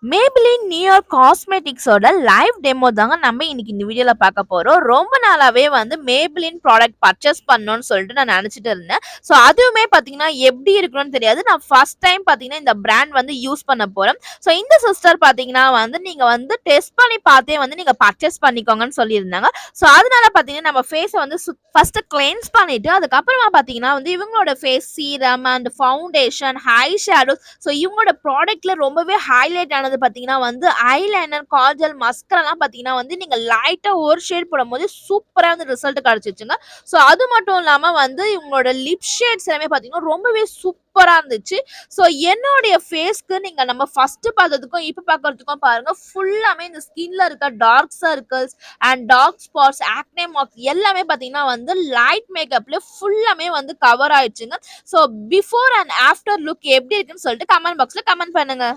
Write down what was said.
Maybelline New York காஸ்மெட்டிக்ஸோட live demo தாங்க நம்ம இன்னைக்கு இந்த வீடியோல பார்க்க போறோம். ரொம்ப நாளாவே வந்து Maybelline ப்ராடக்ட் பர்ச்சேஸ் பண்ணணும்னு சொல்லிட்டு நான் நினைச்சிட்டு இருந்தேன். ஸோ அதுவுமே பார்த்தீங்கன்னா எப்படி இருக்கணும்னு தெரியாது. நான் ஃபர்ஸ்ட் டைம் பார்த்தீங்கன்னா இந்த பிராண்ட் வந்து யூஸ் பண்ண போறேன். ஸோ இந்த சிஸ்டர் பார்த்தீங்கன்னா வந்து நீங்க வந்து டெஸ்ட் பண்ணி பார்த்தே வந்து நீங்க பர்ச்சேஸ் பண்ணிக்கோங்கன்னு சொல்லியிருந்தாங்க. ஸோ அதனால பார்த்தீங்கன்னா நம்ம ஃபேஸை வந்து ஃபர்ஸ்ட் கிளென்ஸ் பண்ணிட்டு அதுக்கப்புறமா பார்த்தீங்கன்னா வந்து இவங்களோட face serum and foundation high shadow so இவங்களோட ப்ராடக்ட்ல ரொம்பவே ஹைலைட் ஆனது பார்த்தீங்கன்னா வந்து ஐலைனர் காஜல் மஸ்கரெல்லாம் பார்த்தீங்கன்னா வந்து நீங்கள் லைட்டாக ஒரு ஷேட் போடும்போது சூப்பராக வந்து ரிசல்ட் கிடச்சிச்சுங்க. ஸோ அது மட்டும் இல்லாமல் வந்து இவங்களோட லிப் ஷேட்ஸ் எல்லாமே பார்த்தீங்கன்னா ரொம்பவே சூப்பராக இருந்துச்சு. ஸோ என்னுடைய ஃபேஸ்க்கு நீங்கள் நம்ம ஃபர்ஸ்ட் பார்த்ததுக்கும் இப்போ பார்க்கறதுக்கும் பாருங்க ஃபுல்லாமே இந்த ஸ்கின்ல இருக்க dark circles and dark spots acne marks எல்லாமே பார்த்தீங்கன்னா வந்து லைட் மேக்கப்ல ஃபுல்லாமே வந்து கவர் ஆயிடுச்சுங்க. So before and after look எப்படி இருக்குன்னு சொல்லிட்டு கமெண்ட் பாக்ஸ்ல கமெண்ட் பண்ணுங்க.